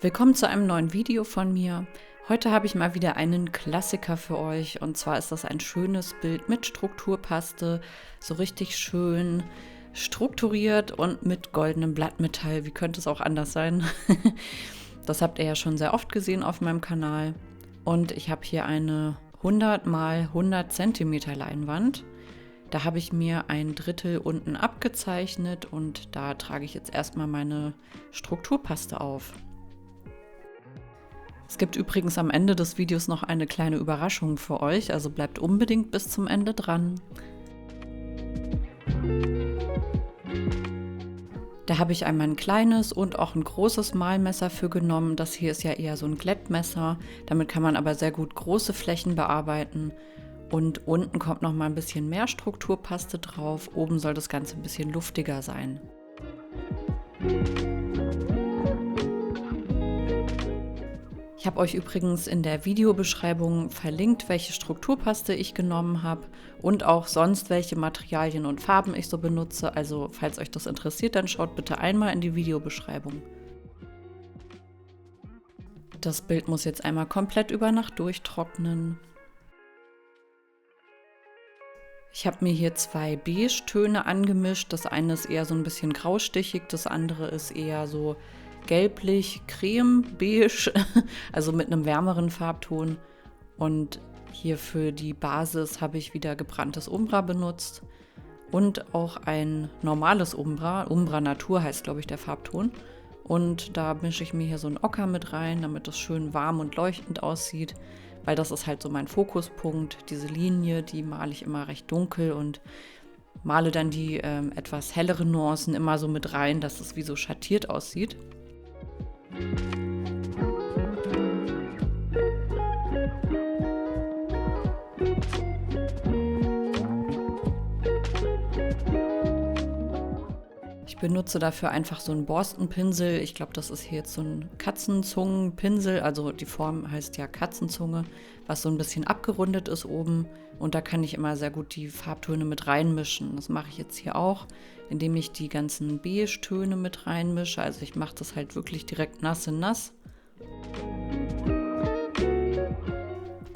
Willkommen zu einem neuen Video von mir. Heute habe ich mal wieder einen Klassiker für euch, und zwar ist das ein schönes Bild mit Strukturpaste, so richtig schön strukturiert und mit goldenem Blattmetall. Wie könnte es auch anders sein? Das habt ihr ja schon sehr oft gesehen auf meinem Kanal. Und ich habe hier eine 100 mal 100 cm Leinwand. Da habe ich mir ein Drittel unten abgezeichnet und da trage ich jetzt erstmal meine Strukturpaste auf. Es gibt übrigens am Ende des Videos noch eine kleine Überraschung für euch, also bleibt unbedingt bis zum Ende dran. Da habe ich einmal ein kleines und auch ein großes Malmesser für genommen. Das hier ist ja eher so ein Glättmesser, damit kann man aber sehr gut große Flächen bearbeiten. Und unten kommt noch mal ein bisschen mehr Strukturpaste drauf, oben soll das Ganze ein bisschen luftiger sein. Ich habe euch übrigens in der Videobeschreibung verlinkt, welche Strukturpaste ich genommen habe und auch sonst welche Materialien und Farben ich so benutze. Also falls euch das interessiert, dann schaut bitte einmal in die Videobeschreibung. Das Bild muss jetzt einmal komplett über Nacht durchtrocknen. Ich habe mir hier zwei Beige-Töne angemischt. Das eine ist eher so ein bisschen graustichig, das andere ist eher so gelblich, creme, beige, also mit einem wärmeren Farbton. Und hier für die Basis habe ich wieder gebranntes Umbra benutzt und auch ein normales Umbra. Umbra Natur heißt, glaube ich, der Farbton. Und da mische ich mir hier so ein Ocker mit rein, damit es schön warm und leuchtend aussieht, weil das ist halt so mein Fokuspunkt. Diese Linie, die male ich immer recht dunkel und male dann die etwas helleren Nuancen immer so mit rein, dass es wie so schattiert aussieht. Ich benutze dafür einfach so einen Borstenpinsel. Ich glaube, das ist hier jetzt so ein Katzenzungenpinsel. Also die Form heißt ja Katzenzunge, was so ein bisschen abgerundet ist oben. Und da kann ich immer sehr gut die Farbtöne mit reinmischen. Das mache ich jetzt hier auch, indem ich die ganzen Beige-Töne mit reinmische. Also ich mache das halt wirklich direkt nass in nass.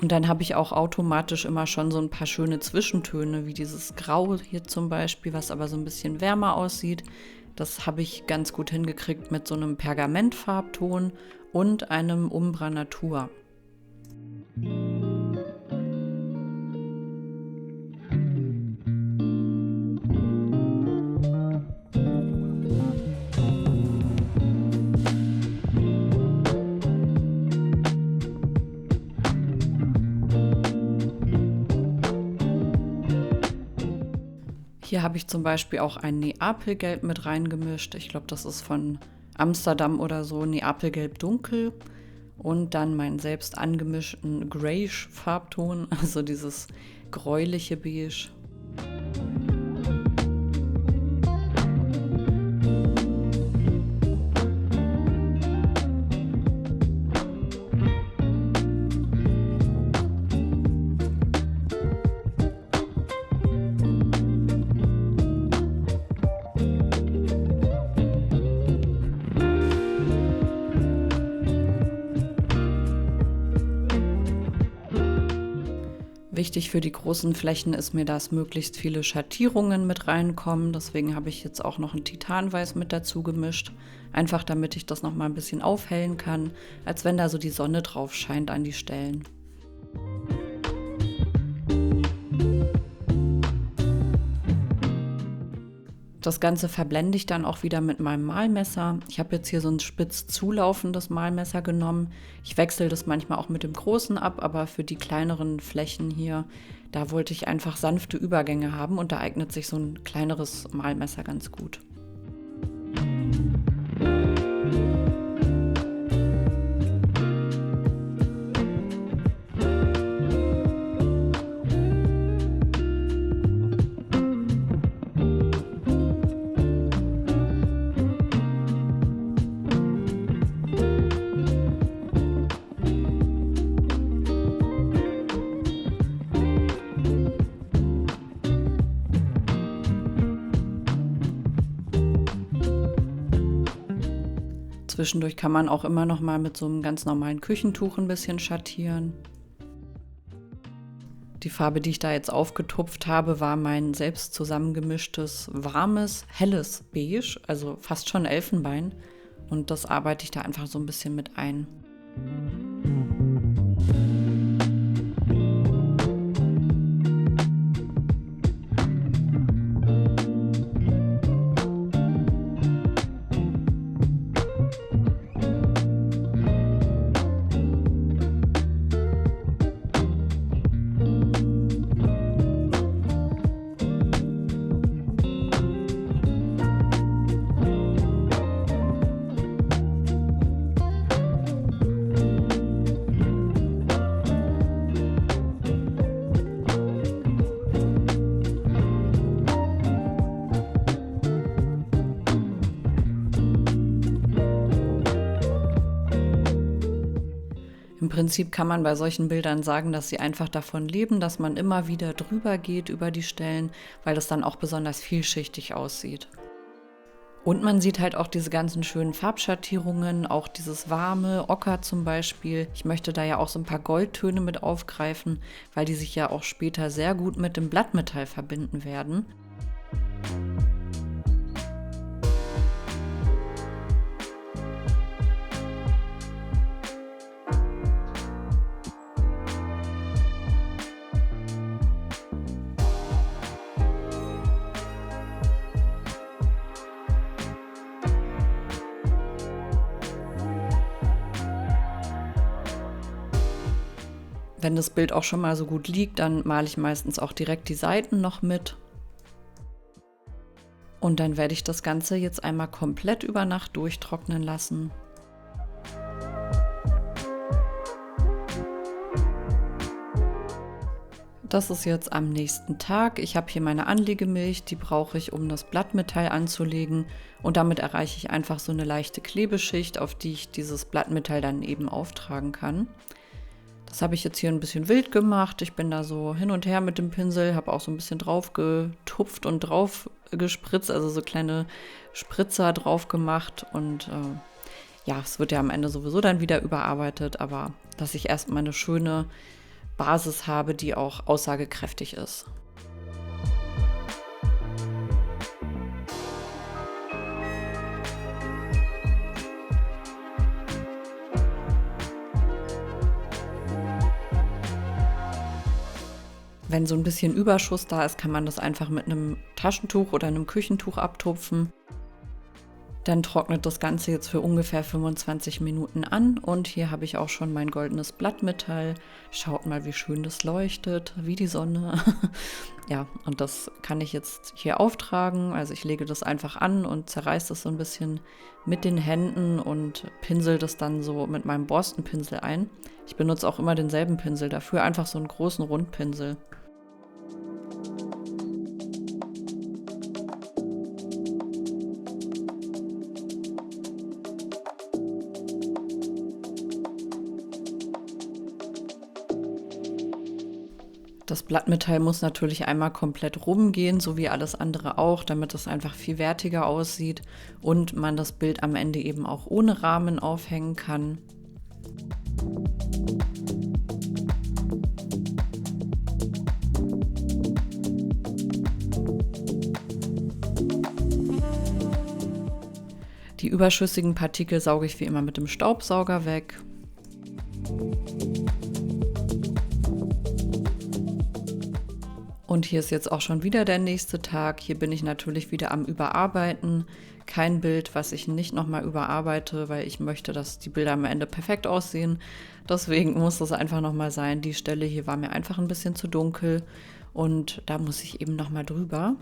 Und dann habe ich auch automatisch immer schon so ein paar schöne Zwischentöne, wie dieses Grau hier zum Beispiel, was aber so ein bisschen wärmer aussieht. Das habe ich ganz gut hingekriegt mit so einem Pergamentfarbton und einem Umbra Natur. Hier habe ich zum Beispiel auch ein Neapelgelb mit reingemischt. Ich glaube, das ist von Amsterdam oder so, Neapelgelb dunkel. Und dann meinen selbst angemischten Greyish-Farbton, also dieses gräuliche Beige. Wichtig für die großen Flächen ist mir, dass möglichst viele Schattierungen mit reinkommen. Deswegen habe ich jetzt auch noch ein Titanweiß mit dazu gemischt. Einfach damit ich das noch mal ein bisschen aufhellen kann, als wenn da so die Sonne drauf scheint an die Stellen. Das Ganze verblende ich dann auch wieder mit meinem Malmesser. Ich habe jetzt hier so ein spitz zulaufendes Malmesser genommen. Ich wechsle das manchmal auch mit dem großen ab, aber für die kleineren Flächen hier, da wollte ich einfach sanfte Übergänge haben und da eignet sich so ein kleineres Malmesser ganz gut. Zwischendurch kann man auch immer noch mal mit so einem ganz normalen Küchentuch ein bisschen schattieren. Die Farbe, die ich da jetzt aufgetupft habe, war mein selbst zusammengemischtes, warmes, helles Beige, also fast schon Elfenbein. Und das arbeite ich da einfach so ein bisschen mit ein. Im Prinzip kann man bei solchen Bildern sagen, dass sie einfach davon leben, dass man immer wieder drüber geht über die Stellen, weil das dann auch besonders vielschichtig aussieht. Und man sieht halt auch diese ganzen schönen Farbschattierungen, auch dieses warme Ocker zum Beispiel. Ich möchte da ja auch so ein paar Goldtöne mit aufgreifen, weil die sich ja auch später sehr gut mit dem Blattmetall verbinden werden. Wenn das Bild auch schon mal so gut liegt, dann male ich meistens auch direkt die Seiten noch mit. Und dann werde ich das Ganze jetzt einmal komplett über Nacht durchtrocknen lassen. Das ist jetzt am nächsten Tag. Ich habe hier meine Anlegemilch, die brauche ich, um das Blattmetall anzulegen. Und damit erreiche ich einfach so eine leichte Klebeschicht, auf die ich dieses Blattmetall dann eben auftragen kann. Das habe ich jetzt hier ein bisschen wild gemacht. Ich bin da so hin und her mit dem Pinsel, habe auch so ein bisschen drauf getupft und drauf gespritzt, also so kleine Spritzer drauf gemacht. Und ja, es wird ja am Ende sowieso dann wieder überarbeitet, aber dass ich erstmal eine schöne Basis habe, die auch aussagekräftig ist. Wenn so ein bisschen Überschuss da ist, kann man das einfach mit einem Taschentuch oder einem Küchentuch abtupfen. Dann trocknet das Ganze jetzt für ungefähr 25 Minuten an und hier habe ich auch schon mein goldenes Blattmetall. Schaut mal, wie schön das leuchtet, wie die Sonne. Ja, und das kann ich jetzt hier auftragen. Also ich lege das einfach an und zerreiße das so ein bisschen mit den Händen und pinsel das dann so mit meinem Borstenpinsel ein. Ich benutze auch immer denselben Pinsel dafür, einfach so einen großen Rundpinsel. Das Blattmetall muss natürlich einmal komplett rumgehen, so wie alles andere auch, damit es einfach viel wertiger aussieht und man das Bild am Ende eben auch ohne Rahmen aufhängen kann. Die überschüssigen Partikel sauge ich wie immer mit dem Staubsauger weg. Und hier ist jetzt auch schon wieder der nächste Tag. Hier bin ich natürlich wieder am Überarbeiten. Kein Bild, was ich nicht nochmal überarbeite, weil ich möchte, dass die Bilder am Ende perfekt aussehen. Deswegen muss das einfach nochmal sein. Die Stelle hier war mir einfach ein bisschen zu dunkel und da muss ich eben nochmal drüber.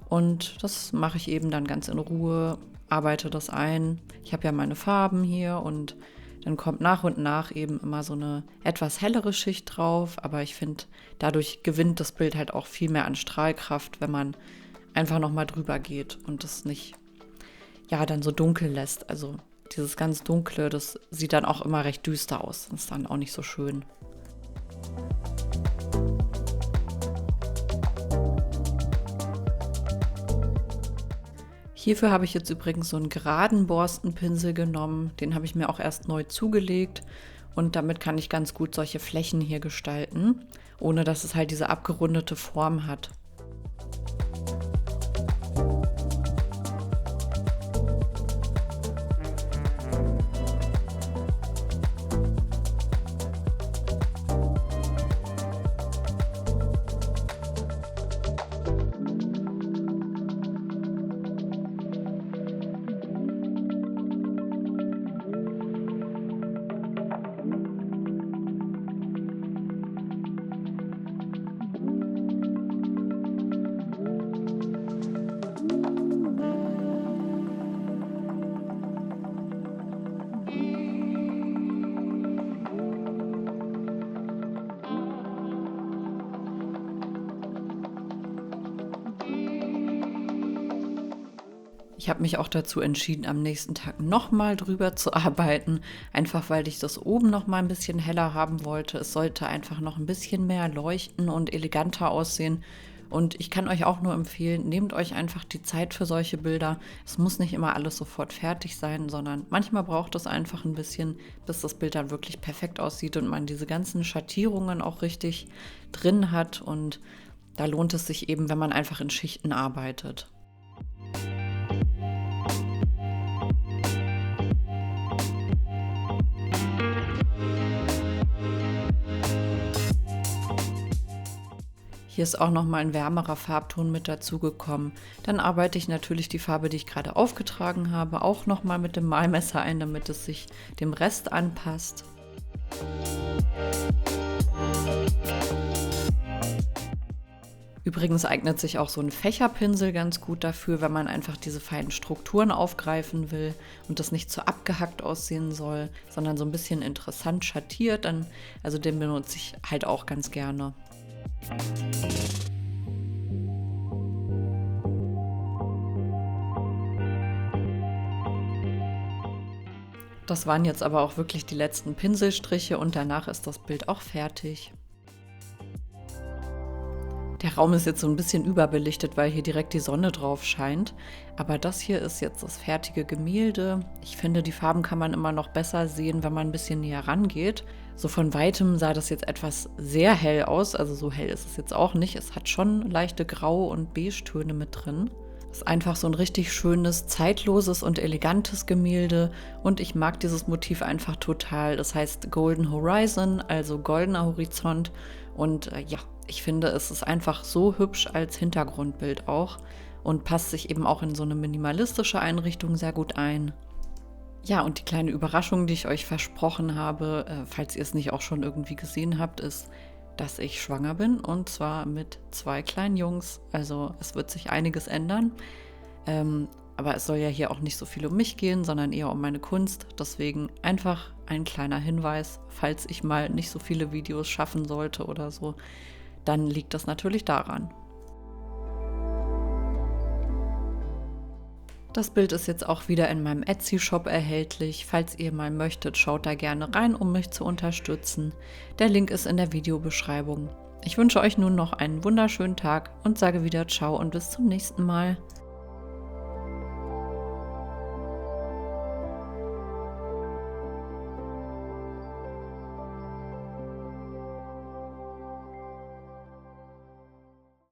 Und das mache ich eben dann ganz in Ruhe, arbeite das ein. Ich habe ja meine Farben hier und dann kommt nach und nach eben immer so eine etwas hellere Schicht drauf, aber ich finde, dadurch gewinnt das Bild halt auch viel mehr an Strahlkraft, wenn man einfach nochmal drüber geht und das nicht, ja, dann so dunkel lässt. Also dieses ganz Dunkle, das sieht dann auch immer recht düster aus. Das ist dann auch nicht so schön. Hierfür habe ich jetzt übrigens so einen geraden Borstenpinsel genommen. Den habe ich mir auch erst neu zugelegt und damit kann ich ganz gut solche Flächen hier gestalten, ohne dass es halt diese abgerundete Form hat. Ich habe mich auch dazu entschieden, am nächsten Tag nochmal drüber zu arbeiten, einfach weil ich das oben noch mal ein bisschen heller haben wollte. Es sollte einfach noch ein bisschen mehr leuchten und eleganter aussehen. Und ich kann euch auch nur empfehlen, nehmt euch einfach die Zeit für solche Bilder. Es muss nicht immer alles sofort fertig sein, sondern manchmal braucht es einfach ein bisschen, bis das Bild dann wirklich perfekt aussieht und man diese ganzen Schattierungen auch richtig drin hat. Und da lohnt es sich eben, wenn man einfach in Schichten arbeitet. Hier ist auch noch mal ein wärmerer Farbton mit dazugekommen. Dann arbeite ich natürlich die Farbe, die ich gerade aufgetragen habe, auch noch mal mit dem Malmesser ein, damit es sich dem Rest anpasst. Übrigens eignet sich auch so ein Fächerpinsel ganz gut dafür, wenn man einfach diese feinen Strukturen aufgreifen will und das nicht zu abgehackt aussehen soll, sondern so ein bisschen interessant schattiert. Also den benutze ich halt auch ganz gerne. Das waren jetzt aber auch wirklich die letzten Pinselstriche und danach ist das Bild auch fertig. Der Raum ist jetzt so ein bisschen überbelichtet, weil hier direkt die Sonne drauf scheint. Aber das hier ist jetzt das fertige Gemälde. Ich finde, die Farben kann man immer noch besser sehen, wenn man ein bisschen näher rangeht. So von weitem sah das jetzt etwas sehr hell aus. Also so hell ist es jetzt auch nicht. Es hat schon leichte Grau- und Beige-Töne mit drin. Es ist einfach so ein richtig schönes, zeitloses und elegantes Gemälde. Und ich mag dieses Motiv einfach total. Das heißt Golden Horizon, also goldener Horizont. Und ja, ich finde, es ist einfach so hübsch als Hintergrundbild auch und passt sich eben auch in so eine minimalistische Einrichtung sehr gut ein. Ja, und die kleine Überraschung, die ich euch versprochen habe, falls ihr es nicht auch schon irgendwie gesehen habt, ist, dass ich schwanger bin und zwar mit 2 kleinen Jungs. Also es wird sich einiges ändern, aber es soll ja hier auch nicht so viel um mich gehen, sondern eher um meine Kunst. Deswegen einfach ein kleiner Hinweis, falls ich mal nicht so viele Videos schaffen sollte oder so, dann liegt das natürlich daran. Das Bild ist jetzt auch wieder in meinem Etsy-Shop erhältlich. Falls ihr mal möchtet, schaut da gerne rein, um mich zu unterstützen. Der Link ist in der Videobeschreibung. Ich wünsche euch nun noch einen wunderschönen Tag und sage wieder Ciao und bis zum nächsten Mal.